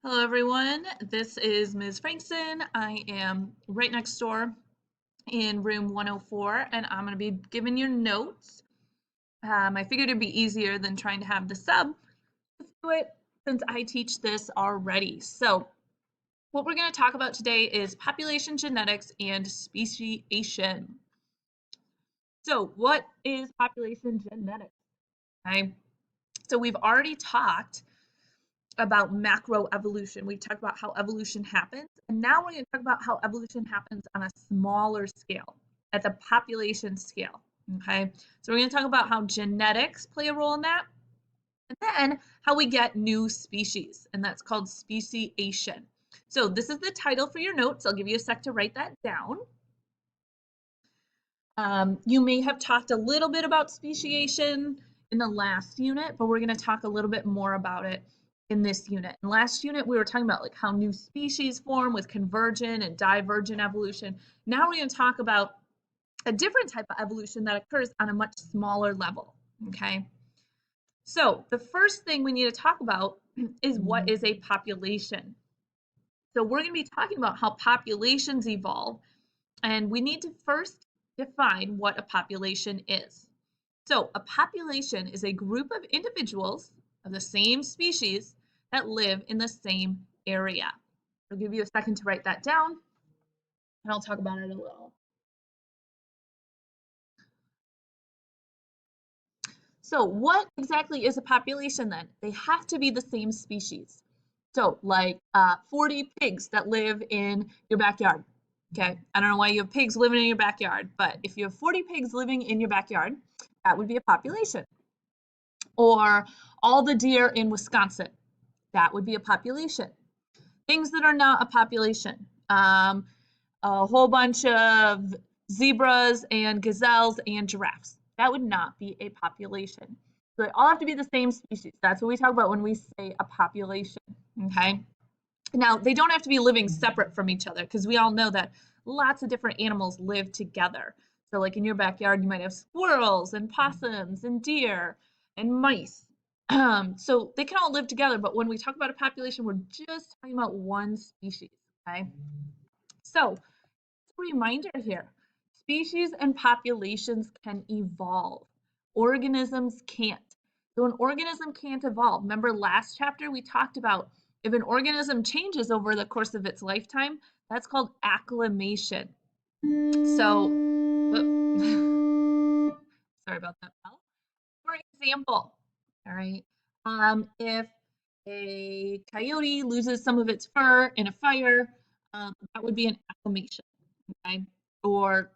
Hello, everyone. This is Ms. Frankston. I am right next door in room 104, and I'm going to be giving you notes. I figured it'd be easier than trying to have the sub do it since I teach this already. So what we're going to talk about today is population genetics and speciation. So what is population genetics? Okay. So we've already talked about macroevolution. We've talked about how evolution happens, and now we're going to talk about how evolution happens on a smaller scale, at the population scale. Okay, so we're going to talk about how genetics play a role in that, and then how we get new species, and that's called speciation. So this is the title for your notes. I'll give you a sec to write that down. You may have talked a little bit about speciation in the last unit, but we're going to talk a little bit more about it in this unit. In last unit, we were talking about like how new species form with convergent and divergent evolution. Now we're going to talk about a different type of evolution that occurs on a much smaller level, okay? So the first thing we need to talk about is what is a population. So we're going to be talking about how populations evolve, and we need to first define what a population is. So a population is a group of individuals of the same species that live in the same area. I'll give you a second to write that down, and I'll talk about it a little. So what exactly is a population then? They have to be the same species. So like 40 pigs that live in your backyard. Okay, I don't know why you have pigs living in your backyard, but if you have 40 pigs living in your backyard, that would be a population. Or all the deer in Wisconsin, that would be a population. Things that are not a population, a whole bunch of zebras and gazelles and giraffes, that would not be a population. So they all have to be the same species. That's what we talk about when we say a population, okay? Now, they don't have to be living separate from each other because we all know that lots of different animals live together. So like in your backyard, you might have squirrels and possums and deer and mice. So they can all live together, but when we talk about a population, we're just talking about one species, okay? So, a reminder here, species and populations can evolve. Organisms can't. So an organism can't evolve. Remember last chapter we talked about if an organism changes over the course of its lifetime, that's called acclimation. So, sorry about that, Mel. For example, all right, if a coyote loses some of its fur in a fire, that would be an acclimation, okay? Or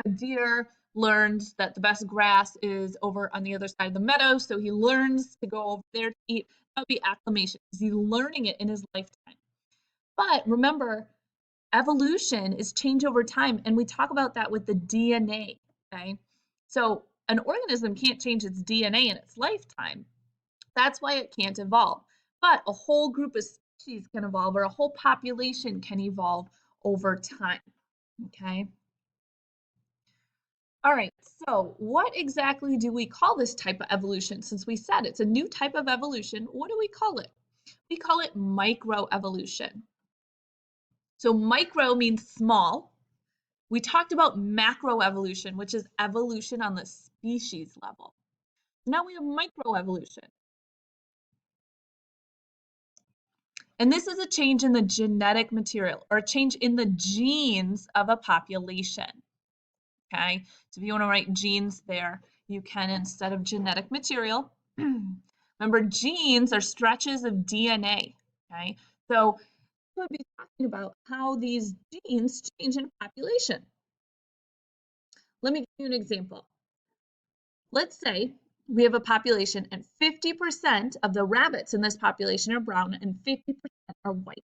a deer learns that the best grass is over on the other side of the meadow, so he learns to go over there to eat. That would be acclimation because he's learning it in his lifetime. But remember, evolution is change over time, and we talk about that with the DNA, okay? So an organism can't change its DNA in its lifetime. That's why it can't evolve. But a whole group of species can evolve, or a whole population can evolve over time, okay? All right, so what exactly do we call this type of evolution? Since we said it's a new type of evolution, what do we call it? We call it microevolution. So micro means small. We talked about macroevolution, which is evolution on the species level. Now we have microevolution. And this is a change in the genetic material or a change in the genes of a population. Okay, so if you want to write genes there, you can instead of genetic material. Remember, genes are stretches of DNA. Okay, so we'll be talking about how these genes change in a population. Let me give you an example. Let's say we have a population and 50% of the rabbits in this population are brown and 50% are white.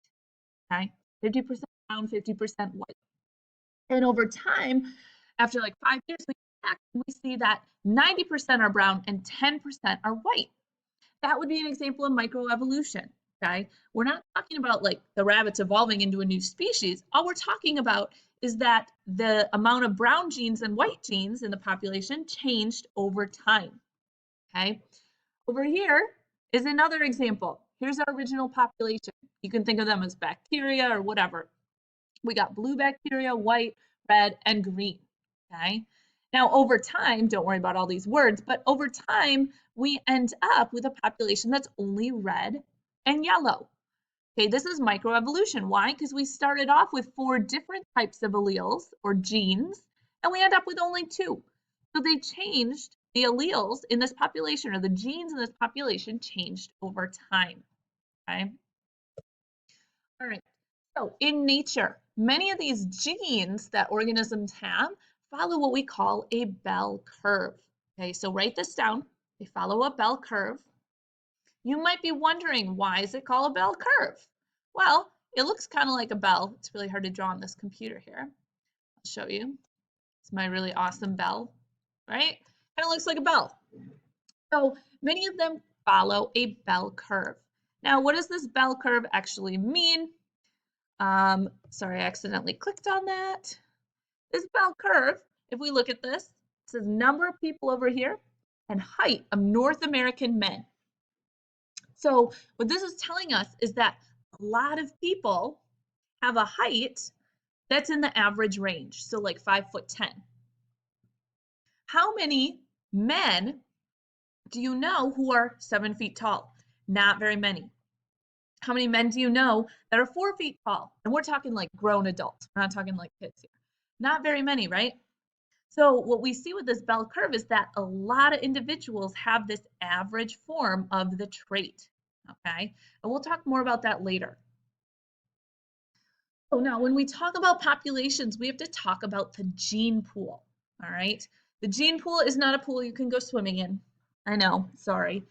Okay, 50% brown, 50% white. And over time, after like 5 years, we see that 90% are brown and 10% are white. That would be an example of microevolution, okay? We're not talking about like the rabbits evolving into a new species. All we're talking about is that the amount of brown genes and white genes in the population changed over time, okay? Over here is another example. Here's our original population, You can think of them as bacteria or whatever. We got blue bacteria, white, red, and green, okay? Now, over time, don't worry about all these words, but over time, we end up with a population that's only red and yellow. Okay, this is microevolution. Why? Because we started off with 4 different types of alleles or genes, and we end up with only 2. So they changed the alleles in this population, or the genes in this population changed over time, okay? All right, so in nature, many of these genes that organisms have follow what we call a bell curve. Okay, so write this down. They follow a bell curve. You might be wondering, why is it called a bell curve? Well, it looks kind of like a bell. It's really hard to draw on this computer here. I'll show you. It's my really awesome bell, right? Kind of looks like a bell. So many of them follow a bell curve. Now, what does this bell curve actually mean? Sorry, I accidentally clicked on that. This bell curve, if we look at this, it says number of people over here and height of North American men. So what this is telling us is that a lot of people have a height that's in the average range, so like 5'10". How many men do you know who are 7 feet tall? Not very many. How many men do you know that are 4 feet tall? And we're talking like grown adults. We're not talking like kids here. Not very many, right? So what we see with this bell curve is that a lot of individuals have this average form of the trait, okay? And we'll talk more about that later. So now when we talk about populations, we have to talk about the gene pool, all right? The gene pool is not a pool you can go swimming in. I know, sorry.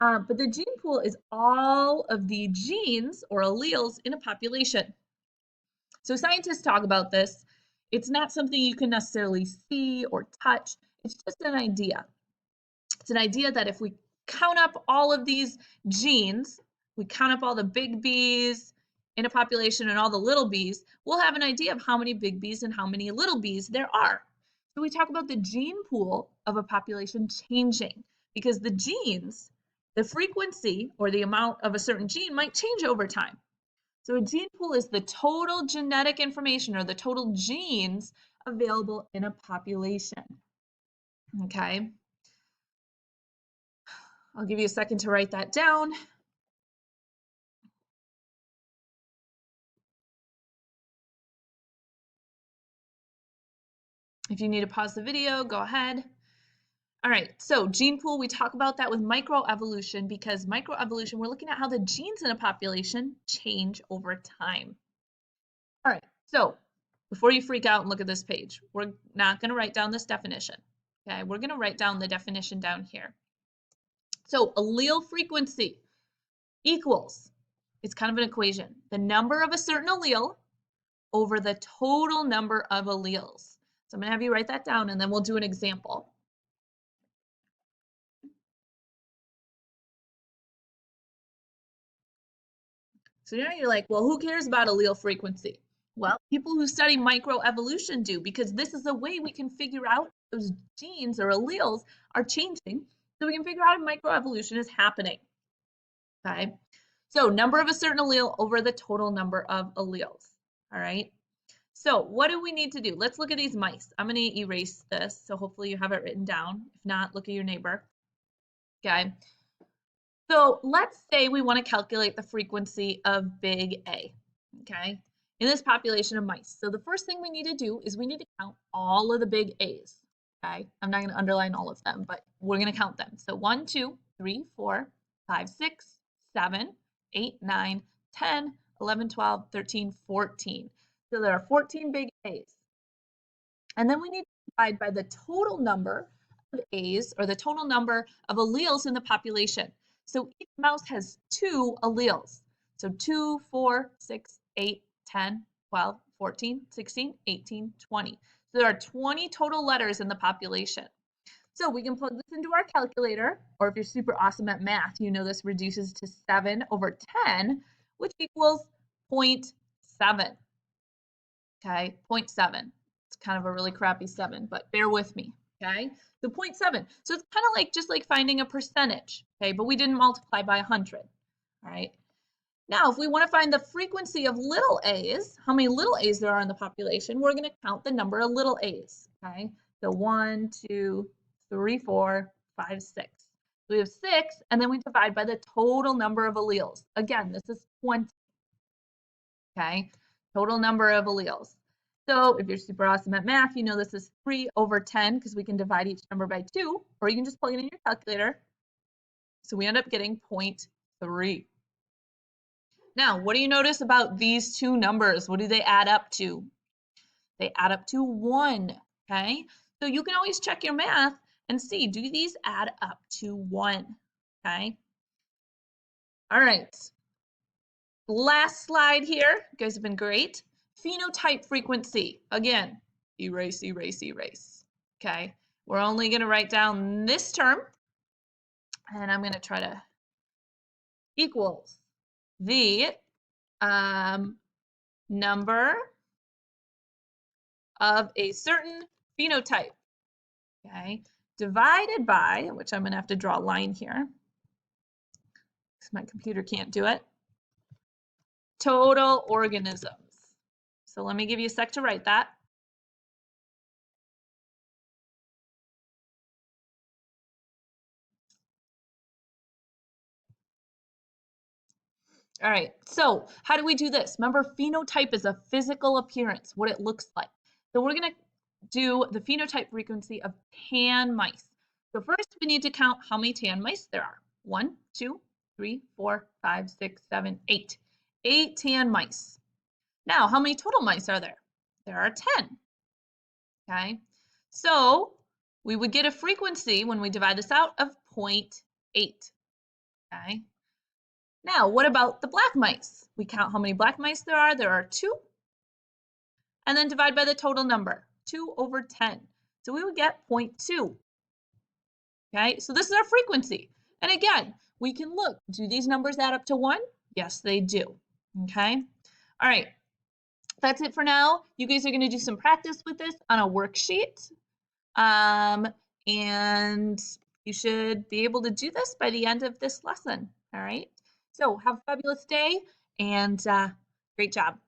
But the gene pool is all of the genes or alleles in a population. So scientists talk about this. It's not something you can necessarily see or touch. It's just an idea. It's an idea that if we count up all of these genes, we count up all the big B's in a population and all the little b's, we'll have an idea of how many big B's and how many little b's there are. So we talk about the gene pool of a population changing because the genes, the frequency or the amount of a certain gene might change over time. So a gene pool is the total genetic information or the total genes available in a population. Okay. I'll give you a second to write that down. If you need to pause the video, go ahead. All right, so gene pool, we talk about that with microevolution because microevolution, we're looking at how the genes in a population change over time. All right, so before you freak out and look at this page, we're not going to write down this definition. Okay, we're going to write down the definition down here. So allele frequency equals, it's kind of an equation, the number of a certain allele over the total number of alleles. So I'm going to have you write that down and then we'll do an example. So now you're like, well, who cares about allele frequency? Well, people who study microevolution do, because this is a way we can figure out those genes or alleles are changing, so we can figure out if microevolution is happening. Okay, so number of a certain allele over the total number of alleles. All right, so what do we need to do? Let's look at these mice. I'm going to erase this, so hopefully you have it written down. If not, look at your neighbor. Okay. So let's say we want to calculate the frequency of big A, okay, in this population of mice. So the first thing we need to do is we need to count all of the big A's, okay? I'm not going to underline all of them, but we're going to count them. So 1, 2, 3, 4, 5, 6, 7, 8, 9, 10, 11, 12, 13, 14. So there are 14 big A's. And then we need to divide by the total number of A's or the total number of alleles in the population. So each mouse has 2 alleles. So 2, 4, 6, 8, 10, 12, 14, 16, 18, 20. So there are 20 total letters in the population. So we can plug this into our calculator, or if you're super awesome at math, you know this reduces to 7 over 10, which equals 0.7. Okay, 0.7. It's kind of a really crappy 7, but bear with me. Okay, so 0.7. So it's kind of like just like finding a percentage, okay, but we didn't multiply by 100, all right? Now, if we want to find the frequency of little a's, how many little a's there are in the population, we're going to count the number of little a's, okay? So 1, 2, 3, 4, 5, 6. So we have 6, and then we divide by the total number of alleles. Again, this is 20, okay? Total number of alleles. So if you're super awesome at math, you know this is 3 over 10 because we can divide each number by 2, or you can just plug it in your calculator. So we end up getting 0.3. Now, what do you notice about these two numbers? What do they add up to? They add up to 1, okay? So you can always check your math and see, do these add up to 1, okay? All right. Last slide here. You guys have been great. Phenotype frequency. Again, erase, erase, erase, okay? We're only going to write down this term, and I'm going to try to equals the number of a certain phenotype, okay, divided by, which I'm going to have to draw a line here because my computer can't do it, total organisms. So let me give you a sec to write that. All right, so how do we do this? Remember, phenotype is a physical appearance, what it looks like. So we're going to do the phenotype frequency of tan mice. So first we need to count how many tan mice there are. 1, 2, 3, 4, 5, 6, 7, 8. 8 tan mice. Now, how many total mice are there? There are 10. Okay, so we would get a frequency when we divide this out of 0.8. Okay. Now, what about the black mice? We count how many black mice there are. There are 2. And then divide by the total number, 2 over 10. So we would get 0.2. Okay, so this is our frequency. And again, we can look, do these numbers add up to 1? Yes, they do. Okay, all right, that's it for now. You guys are going to do some practice with this on a worksheet. And you should be able to do this by the end of this lesson. All right, so have a fabulous day and great job.